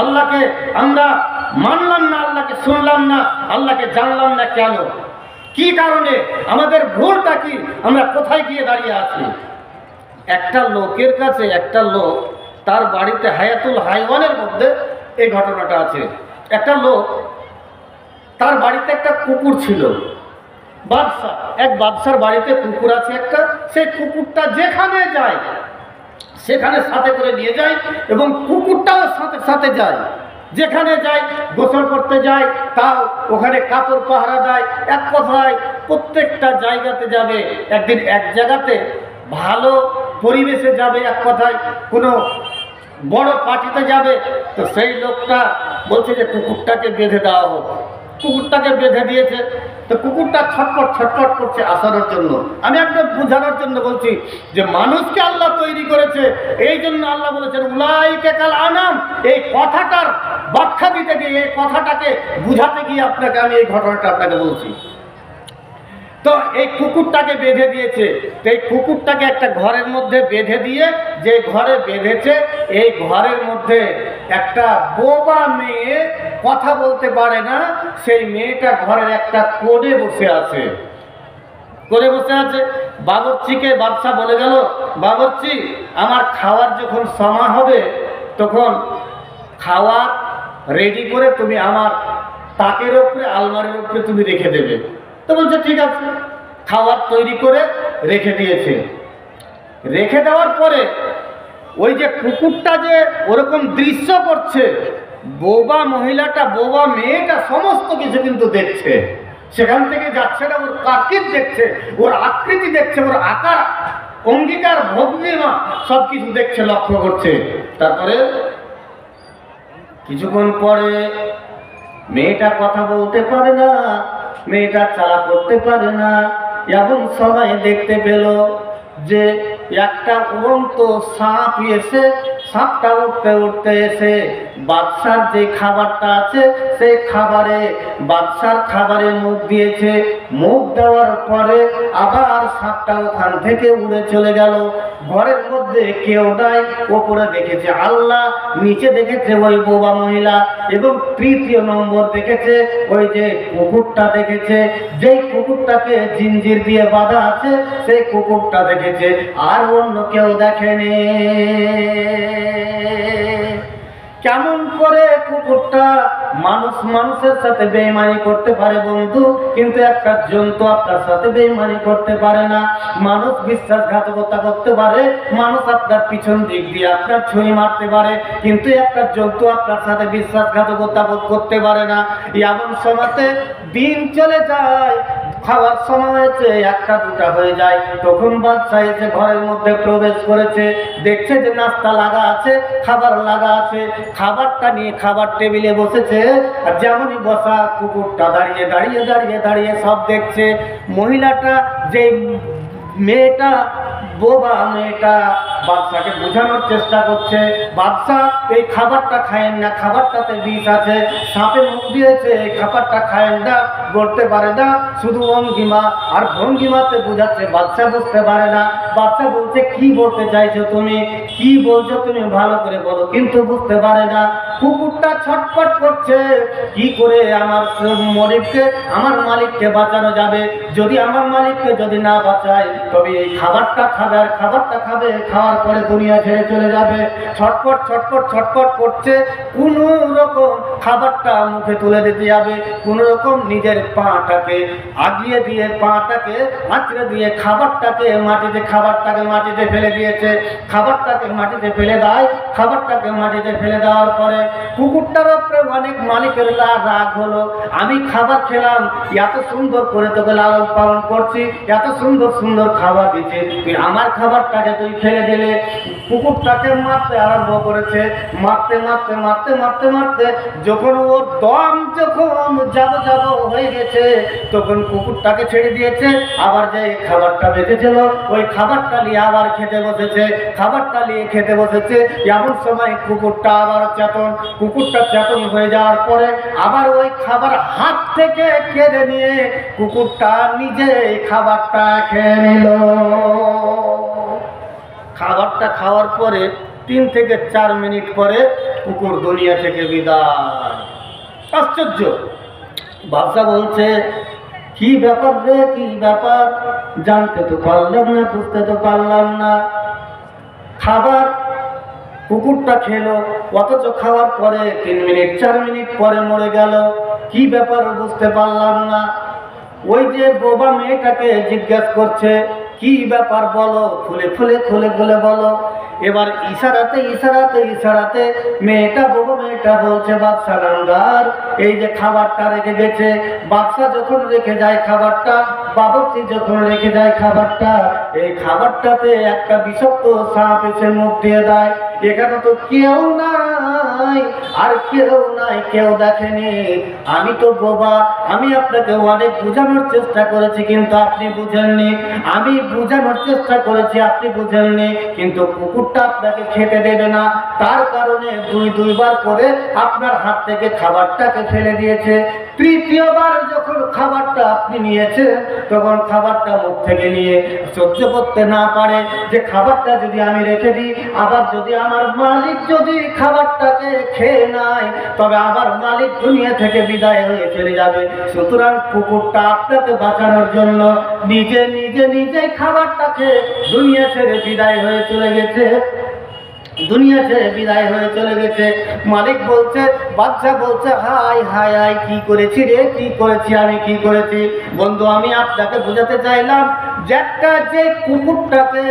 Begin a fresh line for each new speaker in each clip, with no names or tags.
আল্লাহকে আমরা মানলাম না, আল্লাহকে শুনলাম না, আল্লাহকে জানলাম না কেন? কি কারণে? আমাদের ভুলটা কি? আমরা কোথায় গিয়ে দাঁড়িয়ে আছি? একটা লোকের কাছে, একটা লোক তার বাড়িতে হায়াতুল হাইওয়ানের মধ্যে এই ঘটনাটা আছে। একটা লোক তার বাড়িতে একটা কুকুর ছিল, বাদশা, এক বাদশার বাড়িতে কুকুর আছে একটা। সেই কুকুরটা যেখানে যায় সেখানে সাথে করে নিয়ে যায় এবং কুকুরটাও সাথে সাথে যায়। যেখানে যায়, গোসল করতে যায়, তাও ওখানে কাপড় পাহারা দেয়। এক কথায় প্রত্যেকটা জায়গাতে যাবে। একদিন এক জায়গাতে ভালো পরিবেশে যাবে, এক কথায় কোনো বড় পার্টিতে যাবে, তো সেই লোকটা বলছে যে কুকুরটাকে বেঁধে দেওয়া হোক। কুকুরটাকে বেঁধে দিয়েছে, তো কুকুরটা ছটফট ছটফট করছে আসানোর জন্য। আমি একদম বোঝানোর জন্য বলছি যে মানুষকে আল্লাহ তৈরি করেছে, এই জন্য আল্লাহ বলেছেন উলাইকা কাল আনাম। এই কথাটার ব্যাখ্যা দিতে গিয়ে, এই কথাটাকে বুঝাতে গিয়ে আপনাকে আমি এই ঘটনাটা আপনাকে বলছি। তো এই কুকুরটাকে বেঁধে দিয়েছে। তো এই কুকুরটাকে একটা ঘরের মধ্যে বেঁধে দিয়ে, যে ঘরে বেঁধেছে এই ঘরের মধ্যে একটা বোবা মেয়ে, কথা বলতে পারে না, সেই মেয়েটা ঘরের একটা কোণে বসে আছে। করে বসে আছে। বাবুর্চিকে বাদশা বলে গেল, বাবুর্চি আমার খাওয়ার যখন সময় হবে তখন খাওয়ার রেডি করে তুমি আমার তাকের উপরে, আলমারির উপরে তুমি রেখে দেবে। তো বলছে ঠিক আছে। খাবার তৈরি করে রেখে দিয়েছে। রেখে দেওয়ার পরে ওই যে কুকুরটা যে ওরকম দৃশ্য করছে, বোবা মহিলাটা, বোবা মেয়েটা সমস্ত কিছু কিন্তু দেখছে। সেখান থেকে যাচ্ছে না, ওর কাকির দেখছে, ওর আকৃতি দেখছে, ওর আকার, অঙ্গীকার, ভঙ্গিমা সব কিছু দেখছে, লক্ষ্য করছে। তারপরে কিছুক্ষণ পরে মেয়েটা কথা বলতে পারে না, মেয়েটা চালা করতে পারে না, এবং সবাই দেখতে পেল যে একটা উড়ন্ত সাপ এসে, সাপটা উঠতে উঠতে এসে বাদশার যে খাবারটা আছে সেই খাবারে, বাদশার খাবারে মুখ দিয়েছে। মুখ দেওয়ার পরে আবার সাপটা ওখান থেকে উড়ে চলে গেল। ঘরের মধ্যে কেউ নাই, ওপরে দেখেছে আল্লাহ, নিচে দেখেছে ওই বোবা মহিলা, এবং তৃতীয় নম্বর দেখেছে ওই যে কুকুরটা দেখেছে, যেই কুকুরটাকে জিঞ্জির দিয়ে বাঁধা আছে সেই কুকুরটা দেখেছে, আর অন্য কেউ দেখেনি। কেমন করে কুকুরটা মানুষ মানুষের সাথে বেঈমানি করতে পারে বন্ধু, কিন্তু একটা জন্তু আপনার সাথে বেঈমানি করতে পারে না। মানুষ বিশ্বাসঘাতকতা করতে পারে, মানুষ আপনার পিছন দিক দিয়ে আপনার ছুরি মারতে পারে, কিন্তু একটা জন্তু আপনার সাথে বিশ্বাসঘাতকতা করতে পারে না। এমন সময়তে দিন চলে যায়, খাওয়ার সময় হয়েছে, একটা দুটা হয়ে যায়, তখন বাদশা এসে ঘরের মধ্যে প্রবেশ করেছে। দেখছে যে নাস্তা লাগা আছে, খাবার লাগা আছে, খাবারটা নিয়ে খাবার টেবিলে বসেছে। আর যেমনই বসা, কুকুরটা দাঁড়িয়ে দাঁড়িয়ে দাঁড়িয়ে দাঁড়িয়ে সব দেখছে। মহিলাটা, যে মেয়েটা, বোবা মেয়েটা বাদশাকে বোঝানোর চেষ্টা করছে, বাদশা এই খাবারটা খায়েন না, খাবারটাতে বিষ আছে, সাপে মুখ দিয়েছে, এই খাবারটা খায়েন না, বলতে পারে না, শুধু অঙ্গিমা আর ভঙ্গিমাতে বোঝাচ্ছে, বাদশা বুঝতে পারে না। বাদশা বলছে কি বলতে চাইছো তুমি, কি বলছো তুমি, ভালো করে বলো, কিন্তু বুঝতে পারে না। কুকুরটা ছটফট করছে, কি করে আমার মরিবকে, আমার মালিককে বাঁচানো যাবে। যদি আমার মালিককে যদি না বাঁচায় তবে এই খাবারটা খাবে, আর খাবারটা খাবে, খাওয়ার পরে দুনিয়া ছেড়ে চলে যাবে। ছটফট ছটফট ছটফট করছে, কোন রকম খাবারটা মুখে তুলে দিতে যাবে, কোন রকম নিজের পাটাকে আগিয়ে দিয়ে, পাটাকে আঁচড়ে দিয়ে খাবারটাকে মাটিতে ফেলে দিয়েছে। খাবারটাকে মাটিতে ফেলে দেয়, খাবারটাকে মাটিতে ফেলে দেওয়ার পরে কুকুরটার উপরে অনেক মালিকের রাগ হলো। আমি খাবার খেলাম, এত সুন্দর করে তোকে লালন পালন করছি, এত সুন্দর সুন্দর খাবার দিচ্ছে, তুই আমার খাবারটাকে তুই ফেলে দিলে। কুকুরটাকে মারতে আরম্ভ করেছে, মারতে মারতে মারতে মারতে মারতে যখন ওর দম যখন যাব হয়ে গেছে, তখন কুকুরটাকে ছেড়ে দিয়েছে। আবার যে খাবারটা বেঁচেছিল ওই খাবারটা নিয়ে আবার খেতে বসেছে, খাবারটা নিয়ে খেতে বসেছে। এমন সময় কুকুরটা আবার কুকুরটা চেতন হয়ে যাওয়ার পরে আবার ওই খাবার হাত থেকে কেড়ে নিয়ে কুকুরটা নিজে খাবারটা খেয়ে নিল। খাবারটা খাওয়ার পরে 3 থেকে 4 মিনিট পরে কুকুর দুনিয়া থেকে বিদায়। আশ্চর্য। বাদশা বলছে, কি ব্যাপার রে, কি ব্যাপার? জানতে তো পারলাম না, বুঝতে তো পারলাম না। খাবার কুকুরটা খেলো, অথচ খাওয়ার পরে 3 মিনিট 4 মিনিট পরে মরে গেল। কি ব্যাপার বুঝতে পারলাম না। ওই যে বোবা মেয়েটাকে জিজ্ঞাসা করছে, কি ব্যাপার বলো, খুলে খুলে খুলে খুলে বলো। এবার ইশারাতে ইশারাতে ইশারাতে বোবা মেয়েটা বলছে, বাদশা নামদার এই যে খাবারটা রেখে গেছে। বাদশা যখন রেখে যায় খাবারটা, বাবুর্চি যখন রেখে যায় খাবারটা, এই খাবারটাতে একটা বিষাক্ত সাপ এসে মুখ দিয়ে দেয়। এখানে তো কেউ নাই, আর কেউ নাই, কেউ দেখেনি। আমি তো বোবা, আমি আপনাকে অনেক বোঝানোর চেষ্টা করেছি কিন্তু আপনি বুঝেননি। আমি বোঝানোর চেষ্টা করেছি, আপনি বুঝেননি। কিন্তু কুকুরটা আপনাকে খেতে দেবে না, তার কারণে দুইবার করে আপনার হাত থেকে খাবারটাকে ফেলে দিয়েছে। তৃতীয়বার যখন খাবারটা আপনি নিয়েছেন, তখন খাবারটা মুখ থেকে নিয়ে সহ্য করতে না পারে যে খাবারটা যদি আমি রেখে দিই, আবার যদি আমার মালিক যদি খাবারটাকে খেয়ে নেয়, তবে আমার মালিক দুনিয়া থেকে বিদায় হয়ে চলে যাবে। সুতরাং কুকুরটা আপনাকে বাঁচানোর জন্য নিজেই খাবারটাকে দুনিয়া ছেড়ে বিদায় হয়ে চলে গেছে। দুনিয়া ছেড়ে বিদায় হয়ে চলে গেছে। মালিক বলছে, বাদশা বলছে, হাই হাই হাই, কি করেছি রে, কি করেছি আমি, কি করেছি? বন্ধু, আমি আপনাকে বোঝাতে চাইলাম যে যে কুকুরটাকে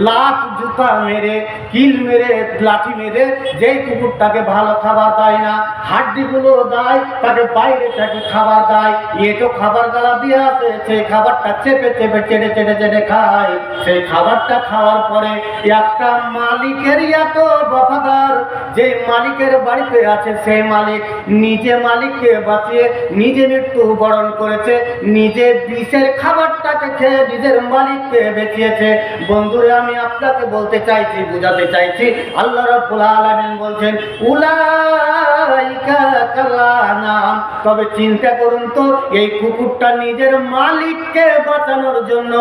লাত জুতা মেরে, কিল মেরে, লাঠি মেরে যেই কুকুরটাকে ভালো খাবার দেয় না, হাড্ডিগুলো দেয়, তাকে বাইরে থেকে খাবার দেয়, এটো খাবার গালা দিয়ে আসে, সেই খাবারটা চেপে চেপে চেটে চেটে চেটে খায়। সেই খাবারটা খাওয়ার পরে একটা মালিকের এত বফাদার, যে মালিকের বাড়িতে আছে, সেই মালিক নিজে মালিককে বাঁচিয়ে নিজে মৃত্যু বরণ করেছে, নিজে বিষের খাবারটাকে খেয়ে নিজের মালিককে বেঁচিয়েছে। বন্ধুরা, আমি আপনাকে বলতে চাইছি, বুঝাতে চাইছি, আল্লাহ রাব্বুল আলামিন বলছেন, উলাইকা কালানাম। তবে চিন্তা করুন তো, এই কুকুরটা নিজের মালিককে বাঁচানোর জন্য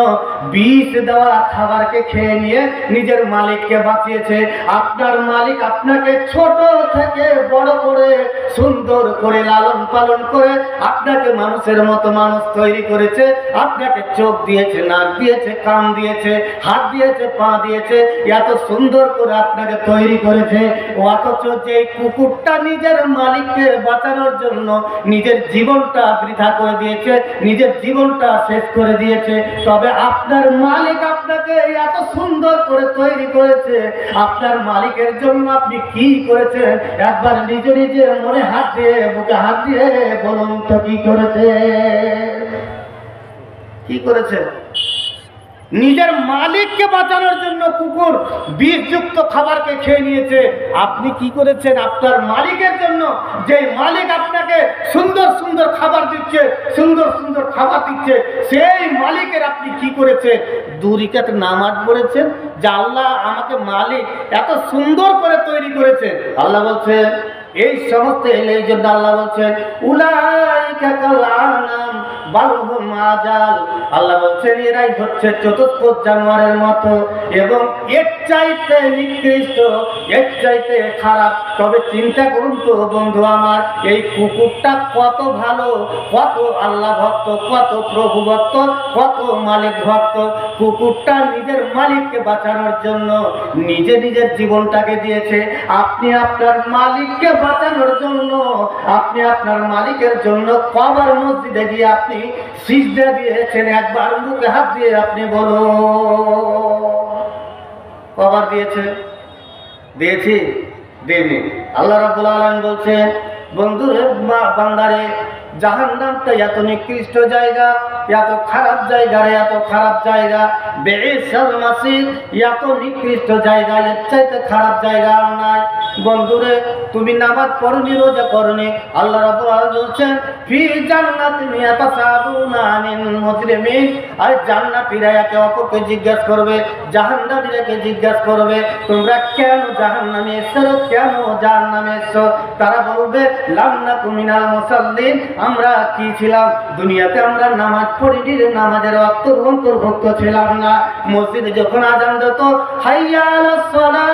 বিষ দেওয়া খাবারকে খেয়ে নিয়ে নিজের মালিককে বাঁচিয়েছে। আপনার মালিক আপনাকে ছোট থেকে বড় করে, সুন্দর করে লালন পালন করে আপনাকে মানুষের মতো মানুষ তৈরি করেছে। আপনাকে চোখ দিয়েছে, নাক দিয়েছে, কান দিয়েছে, হাত দিয়েছে, পা দিয়েছে, এত সুন্দর করে আপনাকে তৈরি করেছে। অথচ যে কুকুরটা নিজের মালিককে বাঁচানোর জন্য নিজের জীবনটা বৃথা করে দিয়েছে, নিজের জীবনটা শেষ করে দিয়েছে। তবে আপনার মালিক আপনাকে এত সুন্দর করে তৈরি করেছে, আপনার মালিকের জন্য আপনি কি করেছেন? একবার নিজে নিজে মনে হাত দিয়ে, বুকে হাত দিয়ে বলুন তো, কি করেছে? কি করেছে? নিজের মালিককে বাঁচানোর জন্য কুকুর বিষযুক্ত খাবারকে খেয়ে নিয়েছে। আপনি কি করেছেন আপনার মালিকের জন্য? যে মালিক আপনাকে সুন্দর সুন্দর খাবার দিচ্ছে, সুন্দর সুন্দর খাবার দিচ্ছে, সেই মালিকের আপনি কি করেছেন? 2 রাকাত নামাজ পড়েছেন যে আল্লাহ আমাকে মালিক এত সুন্দর করে তৈরি করেছে। আল্লাহ বলছে, এই সমস্ত এই জন্য আল্লাহ বলছেন, উলাইকা কালানাম বাল হুম আজাল। আল্লাহ বলছেন, এরাই হচ্ছে চতুষ্পদ জানোয়ারের মতো, এবং এর চাইতে নিকৃষ্ট, এর চাইতে খারাপ। তবে চিন্তা করুন তো বন্ধু আমার, এই কুকুরটা কত ভালো, কত আল্লাহ ভক্ত, কত প্রভু ভক্ত, কত মালিক ভক্ত। কুকুরটা নিজের মালিককে বাঁচানোর জন্য নিজের জীবনটাকে দিয়েছে। আপনি আপনার মালিককে বাঁচানোর জন্য, আপনি আপনার মালিকের জন্য কবর মসজিদে গিয়ে আপনি সিজদা দিয়েছেন। একবার মুখে হাত দিয়ে আপনি বলো, কবর দিয়েছি? দেয়নি। আল্লাহ রাব্বুল আলামিন বলছেন, বন্ধুরে, বান্দারে, জাহান্নামটা এত নিকৃষ্ট জায়গা, এত খারাপ জায়গা রে, এত খারাপ জায়গা। বিইসাল মাসির, এত নিকৃষ্ট জায়গা, এর চাইতে খারাপ জায়গা আর নাই। বন্ধুরে, তুমি নামাজ পড়নি, রোজা করনি, আল্লাহ রাব্বুল আলামিন বলছেন, ফি জান্নাতিন ইয়াতাসাবুনা আনিল মুজরিমিন। আর জান্নাতীরা একে অপরকে জিজ্ঞাসা করবে, জাহান্নামীরাকে জিজ্ঞাসা করবে, তোমরা কেন জাহান্নামে এসেছো, কেন জাহান্নামে এসেছো? তারা বলবে, লাম নাকু মিনাল মুসাল্লিন, আমরা কি ছিলাম? দুনিয়াতে আমরা নামাজ পড়িনি, নামাজের অন্তর্ভুক্ত ছিলাম না। মসজিদে যখন আযান দিত, হাইয়া আলাস সালাহ,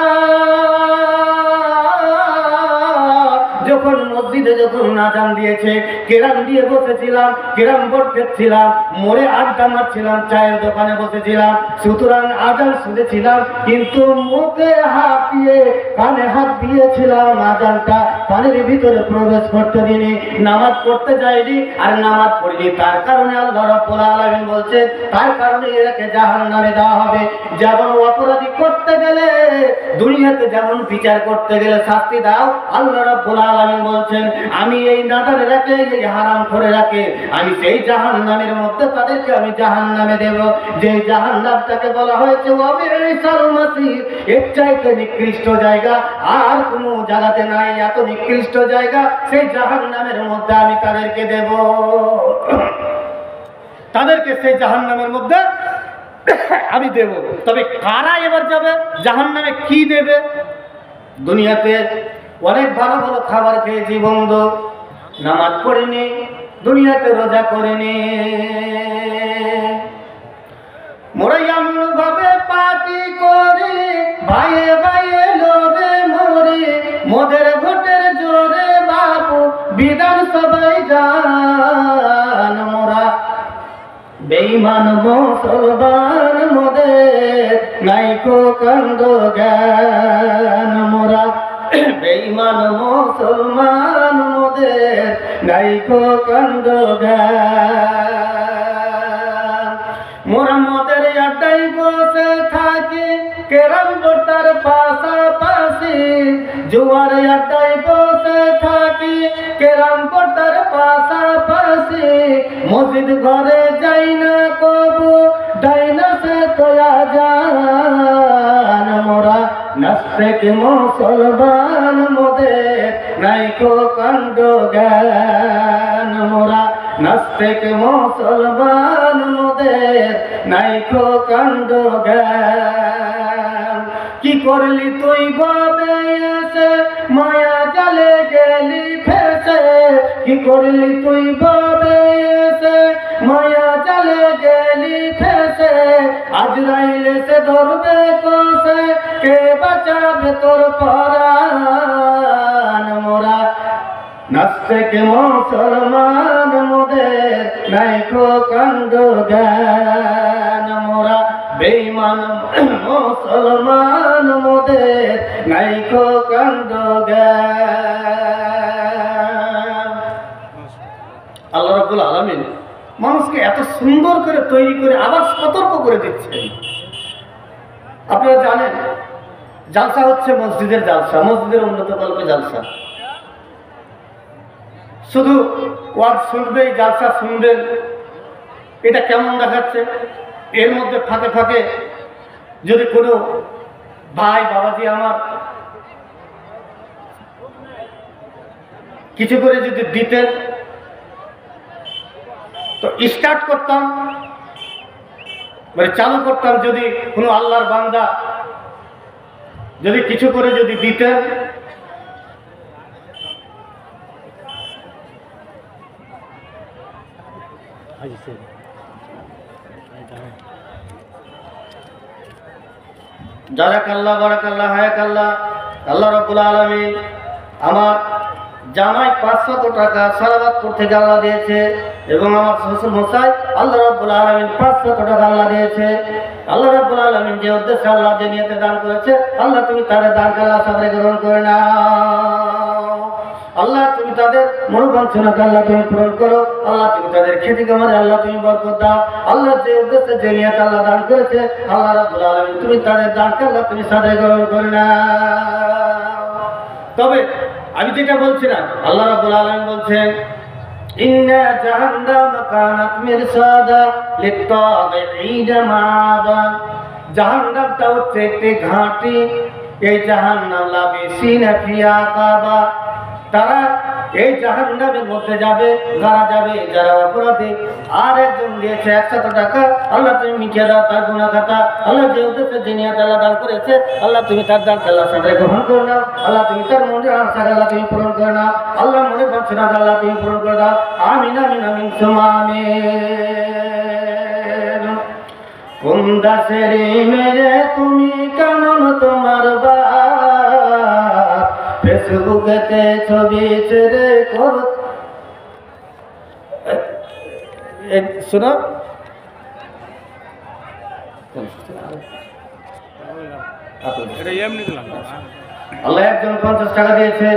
যখন মসজিদে যখন আজান দিয়েছে, কেরাম দিয়ে বসেছিলাম, কেরাম বোর্ড খেয়েছিলাম, মোড়ে আড্ডা মারছিলাম, চায়ের দোকানে বসেছিলাম, সুতরাং আজান শুনেছিলাম, কিন্তু মুখে হাত দিয়ে কানে হাত দিয়েছিলাম, আজানটা কানের ভিতরে প্রবেশ করতে দিনি, নামাজ পড়তে যাইনি আর নামাজ পড়িনি। তার কারণে আল্লাহ রাব্বুল আলামিন বলছে, তার কারণে একে জাহান্নামে দেওয়া হবে। যেমন অপরাধী করতে গেলে দুনিয়াতে যেমন বিচার করতে গেলে শাস্তি দাও, আল্লাহ রাব্বুল আলামিন বলছেন আমি এই নাদার রাখে, এই হারাম করে রাখে, আমি সেই জাহান্নামের মধ্যে তাদেরকে আমি জাহান্নামে দেব, যে জাহান্নামটাকে বলা হয়েছে ওয়াবিসাল মাসির, এর চাইতে নিকৃষ্ট জায়গা আর কোনো জায়গাতে নাই। এত নিকৃষ্ট জায়গা সেই জাহান্নামের মধ্যে আমি তাদেরকে দেব, তাদেরকে সেই জাহান্নামের মধ্যে আমি দেব। তবে কারা এবার যাবে জাহান্নামে? কি দেবে? দুনিয়াতে অনেক ভালো ভালো খাবার খেয়েছি বন্ধু, নামাজ পড়িনি, দুনিয়াতে রোজা করিনি, মোরা এমন ভাবে পার্টি করি, ভাইয়ে ভাইয়ে লোভে মরি, মোদের ভোটের জোরে বাপু বিধান সবাই জান, মোরা বেঈমান মুসলমান মোদের নাইকো কান্দ জ্ঞান, মোরা বেঈমান মুসলমান মোদের নাইকো কান্দ জ্ঞান, মোরা মোদের আড্ডাই বসে থাকি, কেরাম বোর্ডের পাশাপাশি, জুয়ার আড্ডাই বসে থাকি, কেরাম বোর্ডের পাশাপাশি, মসজিদ ঘরে যাই না কবু, ডাইনা সে তোয়া জান, মোরা নাস্তিক মুসলমান মোদের নাইকো কান্দ জ্ঞান, মোরা নাস্তিক মুসলমান মোদের নাইকো কান্দ জ্ঞান। কি করলি তুই ভাবে এসে, মায়া জালে গেলি ফেসে, কি করলি তুই ভাবে এসে, মায়া জালে গেলি ফেসে, আজরাইল এসে ধরবে কষে, কে বাঁচাবে তোর পরাণ, মোরা নাস্তিক মুসলমান মোদের নাইকো কান্দ জ্ঞান, মোরা বেঈমান মুসলমান মোদের নাইকো কান্দ জ্ঞান। আল্লাহ রাব্বুল আলামিন মানুষকে এত সুন্দর করে তৈরি করে আবার সতর্ক করে দিচ্ছেন। আপনারা জানেন জালসা হচ্ছে মসজিদের জালসা, মসজিদের উন্নত কল্পে জালসা, শুধু ওয়াজ শুনবেই, জালসা শুনবেন, এটা কেমন দেখাচ্ছে? এর মধ্যে ফাঁকে ফাঁকে যদি কোনো ভাই বাবাজি আমার কিছু করে যদি দিতেন তো স্টার্ট করতাম, মানে চালু করতাম, যদি কোনো আল্লাহর বান্দা যদি কিছু করে যদি দিতেন, জাযাকাল্লাহ বারাকাল্লাহ হায়াকাল্লাহ। আল্লাহ রাব্বুল আলামিন আমার জামাই 500 টাকা সালাওয়াতপুর থেকে আল্লাহ দিয়েছে, এবং আমার শ্বশুর মশাই আল্লাহ রাব্বুল আলামিন 500 টাকা আল্লাহ দিয়েছে। আল্লাহ রাব্বুল আলামিন যে উদ্দেশ্যে আল্লাহ যে নিয়তে দান করেছে, আল্লাহ তুমি তাদের দানকে আল্লাহ সাদরে গ্রহণ করে নাও। আল্লাহ তুমি তাদের মনোবাঞ্ছনাকে আল্লাহ তুমি পূরণ করো, আল্লাহ তুমি তাদের খেতে কামারে আল্লাহ তুমি বরকত দাও। আল্লাহ যে উদ্দেশ্যে যে নিয়তে আল্লাহ দান করেছে, আল্লাহ রাব্বুল আলামিন তুমি তাদের দানকে আল্লাহ তুমি সাদরে গ্রহণ করে নাও। তবে আমি যেটা বলছিলাম, আল্লাহ রাব্বুল আলামিন বলছেন ইন্না জাহান্নামা কানাত মিরসাদা লিত-তাগীনা মাআবা, জাহান্নামটা হচ্ছে একটি ঘাঁটি, এই জাহান্নাম লাবিসিনা ফিহা কাবা, তারা এই জাহান্নামের মধ্যে যাবে, যারা যাবে যারা অপরাধী। আর একজন দিয়েছে 100 টাকা, আল্লাহ তুমি মিটিয়ে দাও তার গুনাহ খাতা। আল্লাহ যে উদ্দেশ্যে যে নিয়ত আল্লাহ দান করেছে, আল্লাহ তুমি তার দান আল্লাহ সাথে গ্রহণ করে নাও। আল্লাহ তুমি তার মনে আশা আল্লাহ তুমি পূরণ করে নাও। আল্লাহ মনে বাঞ্ছনা আল্লাহ তুমি পূরণ করে দাও। আমিন আমিন আমিন সুম্মা আমিন। কোন দাসেরি মেরে তুমি কেমন তোমার বাপ, ফেসবুকেতে ছবি ছেড়ে কর শোনো আল্লাহ একজন 50 টাকা দিয়েছে,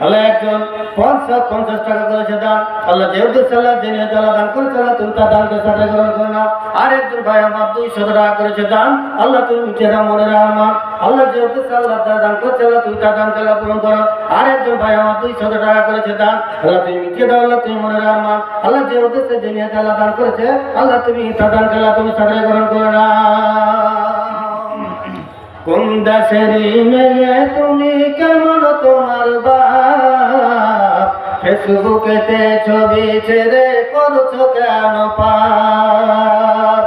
আল্লাহ একজন 50 টাকা করেছে দান। আল্লাহ যে উদ্দেশ্যে আল্লাহ জেনে আল্লাহ দান করেছে, আল্লাহ তুমি তার দানকে সাথে গ্রহণ করে নাও। আর একজন ভাই আমার 200 টাকা করেছে দান, আল্লাহ তুমি মিটিয়ে দাও মনের আমার। আল্লাহ যে উদ্দেশ্যে আল্লাহ তার দান করেছে, আল্লাহ তুমি তার দানকে আল্লাহ পূরণ করো। আর একজন ভাই আমার 200 টাকা করেছে দান, আল্লাহ তুমি মিটিয়ে দাও, আল্লাহ তুমি মনের আমার। আল্লাহ যে উদ্দেশ্যে জেনে আল্লাহ দান করেছে, আল্লাহ তুমি তার দানকে আল্লাহ তুমি সাথে গ্রহণ করে নাও। কোন দেশেরই মেয়ে তুমি, কেমন তোমার বাপ, ফেসবুকেতে ছবি ছেড়ে করছো কেন পাপ।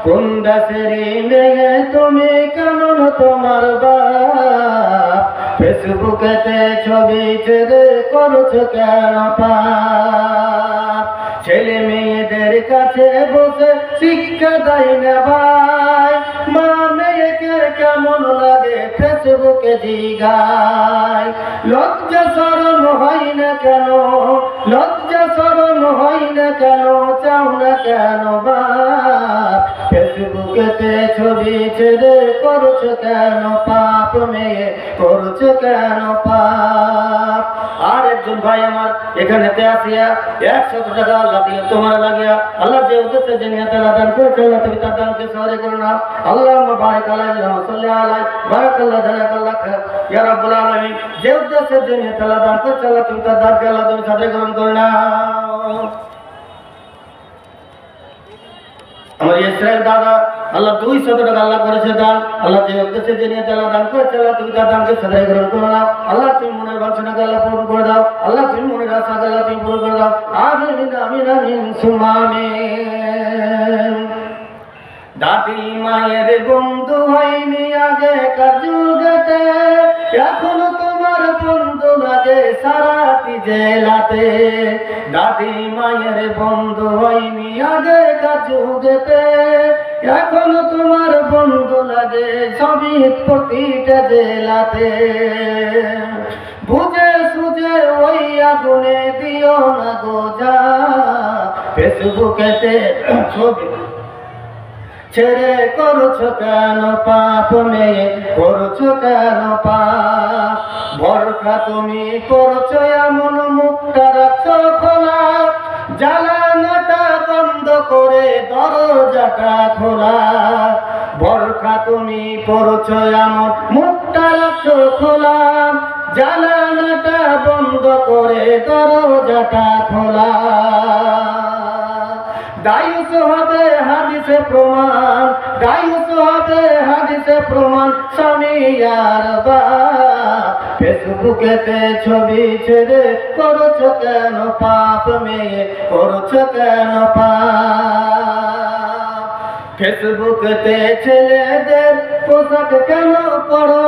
কোন দেশেরই মেয়ে তুমি, কেমন তোমার বাপ, ফেসবুকেতে ছবি ছেড়ে করছো কেন পাপ। ছেলে মেয়েদের কাছে বসে শিক্ষা দেয় না ভাই, মা মেয়েকে কেমন লাগে ফেসবুকে জিগায়। লজ্জা শরম হয় না কেন, লজ্জা শরম হয় না কেন, চাও না কেন বাপ, ফেসবুকেতে ছবি ছেড়ে করছো কেন পাপ, মেয়ে করছো কেন পাপ। আর একজন ভাই আমার এখানেতে আসিয়া 100 টাকা আল্লাহ দিয়ে তোমার লাগিয়া, আল্লাহ যে উদ্দেশ্যে জেনে তারা দান করেছে, আল্লাহ তুমি তার দানকে সহজে করো না। আল্লাহুম্মা বারিক আলাইহি ওয়া সাল্লি আলাইহি বারাকাল্লাহু জাযাকাল্লাহু খায়র ইয়া রাব্বুল আলামিন। যে উদ্দেশ্যে জেনে তারা দান করেছে, আল্লাহ তুমি তার দানকে আল্লাহ তুমি সাথে গ্রহণ করো না। আমার ইসরায়েল দাদা আল্লাহ 200 টাকা আল্লাহ করেছে দান, আল্লাহ যে উদ্দেশ্যে জেনে আল্লাহ দান করেছে, আল্লাহ তুমি তার দানকে সাথে গ্রহণ করো না। আল্লাহ তুমি মনের বাসনাকে আল্লাহ পূরণ করে দাও, আল্লাহ তুমি মনের আশাকে আল্লাহ তুমি পূরণ করে দাও। আমিন আমিন আমিন সুম্মা আমিন। দাদি মায়ের বন্ধু হয়নি আগেকার যুগেতে, এখন তোমার বন্ধু লাগে সারাটি জেলাতে। দাদি মায়ের বন্ধু হয়নি আগেকার যুগেতে, এখন তোমার বন্ধু লাগে সবই প্রতিটা জেলাতে। বুঝে সুঝে ওই আগুনে দিও না গো যা, ফেসবুকেতে ছবি ছেড়ে করছো কেন পাপ, মেয়ে করছো কেন পাপ। ভরসা তুমি করছো এমন, মুখটা রাখছো খোলা, জ্বালানাটা বন্ধ করে দরজাটা খোলা। ভরসা তুমি করছো এমন, মুখটা রাখছো খোলা, জ্বালানাটা বন্ধ করে দরজাটা খোলা। দায়ুস হবে হাদিসে প্রমাণ, দায়ুস হবে হাদিসে প্রমাণ, স্বামী আর বাপ, ফেসবুকেতে ছবি ছেড়ে করছো কেন পাপ, মেয়ে করছো কেন পাপ। ফেসবুকেতে ছেলেদের পোশাক কেন পরো,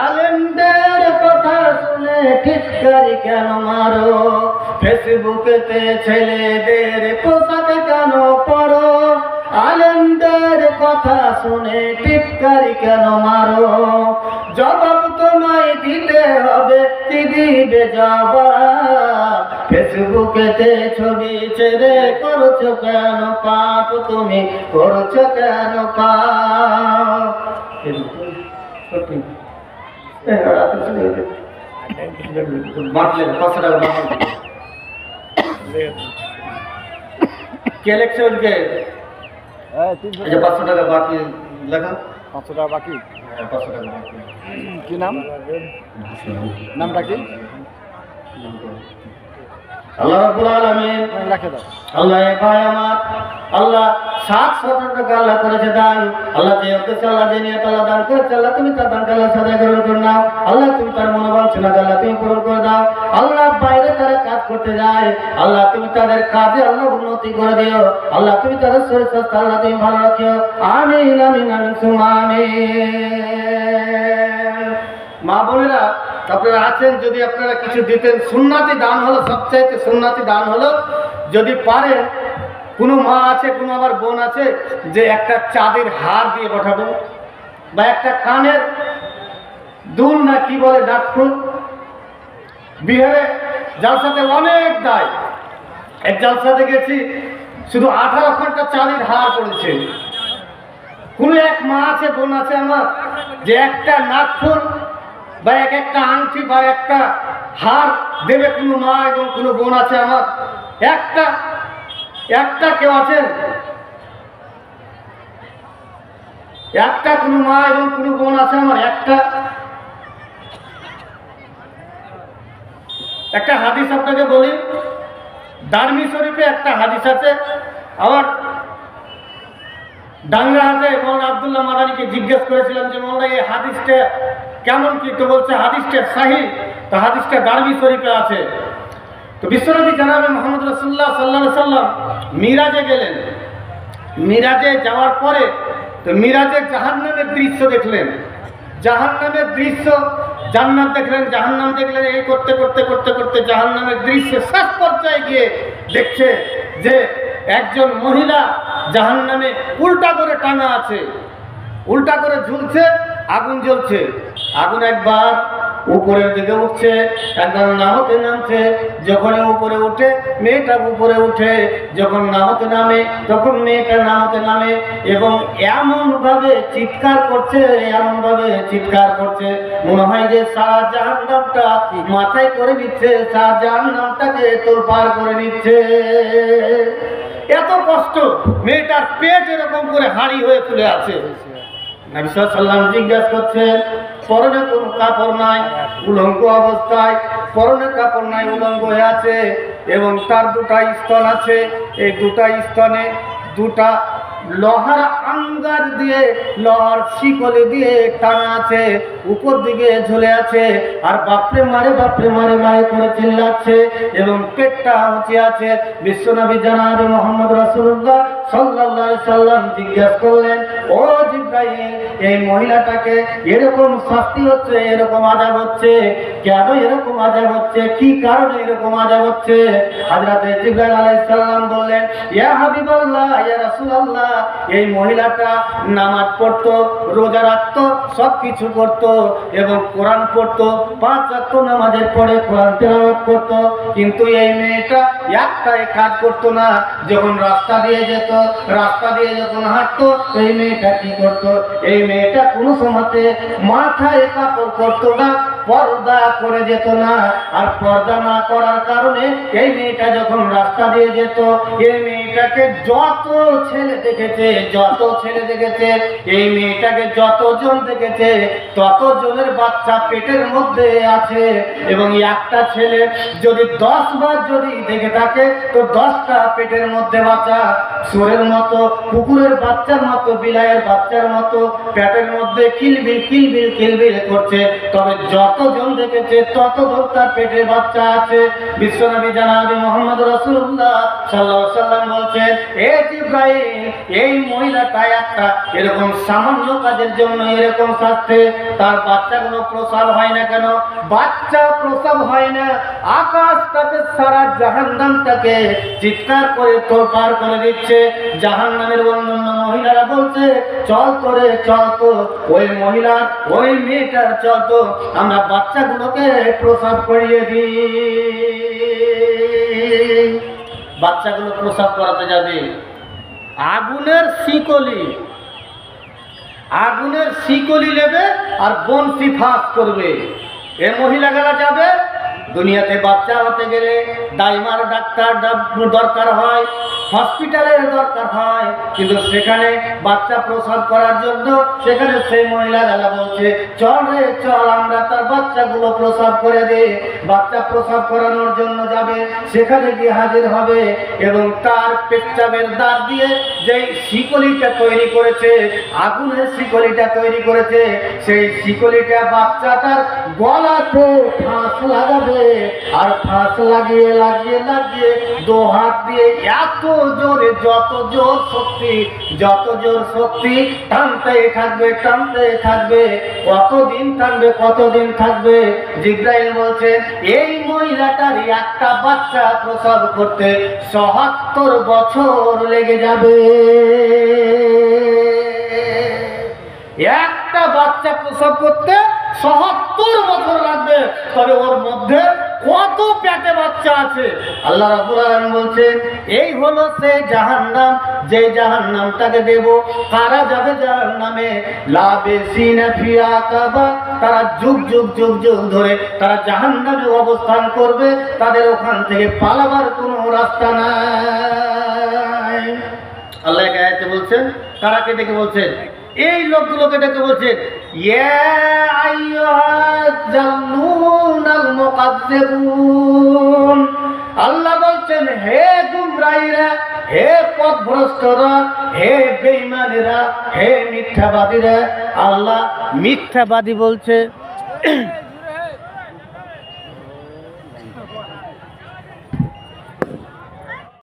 আলেমদের কথা শুনে ঠিককারি কেন মারো। ফেসবুকেতে ছেলেদের পোশাক কেন পরো, আলেমদের কথা শুনে ঠিককারি কেন মারো। জবাব তোমায় দিতে হবে, কি দিবে জবাব। ফেসবুকেতে ছবি ছেড়ে করছো কেন পাপ, তুমি করছো কেন পাপ। কে লেখছে ওইদিকে? 500 টাকা বাকি লেখা,
500 টাকা বাকি।
500 টাকা বাকি।
কি নাম? নামটা কি?
আল্লাহ রাব্বুল আলামিন
রাখে দাও।
আল্লাহ ভাই আমার, আল্লাহ 700 টাকা আল্লাহ করেছে দান, আল্লাহ যে উদ্দেশ্যে আল্লাহ যে নিয়ে আল্লাহ দান করেছে, আল্লাহ তুমি তার দানকে আল্লাহ সাথে গ্রহণ করে নাও। আল্লাহ তুমি তার মনোবাঞ্ছনা আল্লাহ তুমি পূরণ করে দাও। আল্লাহ বাইরে তারা কাজ করতে যায়, আল্লাহ তুমি তাদের কাজে আল্লাহ উন্নতি করে দিও। আল্লাহ তুমি তাদের শরীর স্বাস্থ্য আল্লাহ তুমি ভালো রাখিও। আমিন আমিন আমিন সুম্মা আমিন। মা বোনেরা আপনারা আছেন, যদি আপনারা কিছু দিতেন, সুন্নাতি দান হলো সবচাইতে সুন্নাতি দান হলো, যদি পারেন, কোনো মা আছে, কোনো আমার বোন আছে যে একটা চাঁদের হার দিয়ে পাঠাবেন, বা একটা কানের দুল না কি বলে ডাকফুল, বিহারে জালসাতে অনেক দেয়। এক জালসাতে গেছি, শুধু 18 ঘন্টা চালের হার পড়েছে। কোনো এক মা আছে, বোন আছে আমার, যে একটা নাকফুল বা একটা আংটি বা একটা হার দেবে কোনো মা এবং কোনো বোন আছে আমার? একটা কেউ আছেন? একটা কোনো মা এবং কোনো বোন আছে আমার? একটা হাদিস আপনাকে বলি, দারমি শরীফে একটা হাদিস আছে। আমার ডাঙ্গাহাটে মৌলানা আব্দুল্লাহ মাদানীকে জিজ্ঞেস করেছিলাম যে মৌলানা এই হাদিসটা কেমন কি, তো বলছে হাদিসটা সাহিহ, তো হাদিসটা দারমি শরীফে আছে। তো বিশ্বনবী জনাবে মুহাম্মদ রাসূলুল্লাহ সাল্লাল্লাহু আলাইহি সাল্লাম মিরাজে গেলেন। মিরাজে যাওয়ার পরে তো মিরাজে জাহান্নামের দৃশ্য দেখলেন, জাহান্নামের দৃশ্য, জান্নাত দেখলেন, জাহান্নাম দেখলেন। এই করতে করতে করতে করতে জাহান্নামের দৃশ্য শেষ পর্যায়ে গিয়ে দেখছে যে একজন মহিলা জাহান্নামে উল্টা করে টাঙা আছে, উল্টা করে ঝুলছে, আগুন জ্বলছে। আগুন একবার উপরের দিকে উঠছে, একবার নামতে নামছে। যখন উপরে উঠে মেয়েটা উপরে উঠে, যখন নামতে নামে তখন মেয়েটা নামতে নামে, এবং এমনভাবে চিৎকার করছে, এমনভাবে চিৎকার করছে, মনে হয় যে সারা জাহান্নামটা মাথায় করে নিচ্ছে, সারা জাহান্নামটাকে তোলপাড় করে নিচ্ছে। এত কষ্ট, মেয়েটার পেট এরকম করে হাঁড়ি হয়ে ফুলে আছে। নবী সাল্লাল্লাহু আলাইহি ওয়াসাল্লাম জিজ্ঞাসা করছেন, পরনে কোনো কাপড় নাই, উলঙ্গ অবস্থায়, পরনে কাপড় নাই, উলঙ্গ হয়ে আছে, এবং তার দুটা স্তন আছে। এই দুটা স্তনে দুটা লোহার আঙ্গার দিয়ে, লোহার শিকলি দিয়ে টানা আছে, উপর দিকে ঝুলে আছে। আর বাপরে মারে মারে করে চিল্লাচ্ছে, এবং পেটটা উঁচে আছে। বিশ্বনবী জনাবে মুহাম্মদ রাসূলুল্লাহ সাল্লাল্লাহু আলাইহি সাল্লাম জিজ্ঞাসা করলেন, ও জিবরাইল, এই মহিলাটাকে এরকম শাস্তি হচ্ছে, এরকম আযাব হচ্ছে কেন? এরকম আযাব হচ্ছে কি কারণে এরকম আযাব হচ্ছে? হযরত জিবরাইল আলাইহিস সালাম বললেন, ইয়া হাবিবাল্লাহ, ইয়া রাসূলুল্লাহ, এই মহিলাটা নামাজ পড়তো, রোজা রাখতো, সব কিছু করতো, এবং কোরআন পড়তো, 5 ওয়াক্ত নামাজের পরে কোরআন তেলাওয়াত করতো। কিন্তু এই মেয়েটা একটাই কাজ করতো না। যখন রাস্তা দিয়ে যেত, রাস্তা দিয়ে যখন হাঁটতো, এই মেয়েটা কি করতো? এই মেয়েটা কোনো সময়তে মাথায় কাপড় করতো না, পর্দা করে যেত না। আর পর্দা না করার কারণে এই মেয়েটা যখন রাস্তা দিয়ে যেত, এই মেয়েটাকে যত ছেলে দেখেছে, এই মেয়েটাকে যতজন দেখেছে, ততজনের বাচ্চা পেটের মধ্যে আছে। এবং একটা ছেলে যদি 10 বার যদি দেখে থাকে, তো 10টা পেটের মধ্যে বাচ্চা। চোরের মতো, কুকুরের বাচ্চার মতো, বিলাইয়ের বাচ্চার মতো পেটের মধ্যে কিলবিল কিলবিল কিলবিল করছে। তবে যতজন দেখেছে ততজন তার পেটে বাচ্চা আছে। বিশ্বনবী জনাবে মুহাম্মদ রাসূলুল্লাহ সাল্লাল্লাহু আলাইহি সাল্লাম বলছেন, এ জিবরাইল, এই মহিলাটা একটা এরকম সামান্য কাজের জন্য এরকম শাস্তি, তার বাচ্চাগুলো প্রসব হয় না কেন? বাচ্চা প্রসব হয় না, আকাশটাকে সারা জাহান্নামটাকে চিৎকার করে তোলপাড় করে দিচ্ছে। জাহান্নামের অন্যান্য মহিলারা বলছে, চল করে চল তো, ওই মহিলা ওই মেয়েটার চল তো, আমরা বাচ্চাগুলোকে প্রসব করিয়ে দিই। বাচ্চাগুলো প্রসব করাতে যাবে, আগুনের শিকলি নেবে আর বংশী ফাঁস করবে। এ মহিলাগুলা যাবে, দুনিয়াতে বাচ্চা হতে গেলে দাইমার ডাক্তার দরকার হয়, হসপিটালের দরকার হয়, কিন্তু সেখানে বাচ্চা প্রসব করার জন্য সেখানে সেই মহিলাগুলা বলছে, চল রে চল, আমরা তার বাচ্চাগুলো প্রসব করে দিই। বাচ্চা প্রসব করানোর জন্য যাবে, সেখানে গিয়ে হাজির হবে, এবং তার পেচ্ছাবের দাঁত দিয়ে যেই শিকলিটা তৈরি করেছে, আগুনের শিকলিটা তৈরি করেছে, সেই শিকলিটা বাচ্চাটার গলাতে ফাঁস লাগাবে। আর ফাঁস লাগিয়ে লাগিয়ে লাগিয়ে 2 হাত দিয়ে এত জোরে, যত জোর শক্তি টানতে থাকবে। কতদিন থাকবে? জিবরাইল বলছেন, এই মহিলাটার একটা বাচ্চা প্রসব করতে ৭৭ বছর লেগে যাবে। একটা বাচ্চা প্রসব করতে ৭৭ বছর লাগবে, তবে ওর মধ্যে কত পেটে বাচ্চা আছে। আল্লাহ রাব্বুল আলামিন বলছেন এই হলো সেই জাহান্নাম, যে জাহান্নামটাকে দেব। কারা যাবে জাহান্নামে? লাবিসিনা ফিহা আকাবা, তারা যুগ যুগ যুগ যুগ ধরে তারা জাহান্নামে অবস্থান করবে, তাদের ওখান থেকে পালাবার কোনো রাস্তা নাই। আল্লাহ এক আয়াতে বলছেন, কারাকে ডেকে বলছেন? এই লোকগুলোকে ডেকে বলছেন ইয়া আইয়ুহাজ জান্নুনাল মুকাজ্জিবুন। আল্লাহ বলছেন হে গুমরাহীরা, হে পথভ্রষ্টরা, হে বেঈমানেরা, হে মিথ্যাবাদীরা। আল্লাহ মিথ্যাবাদী বলছে,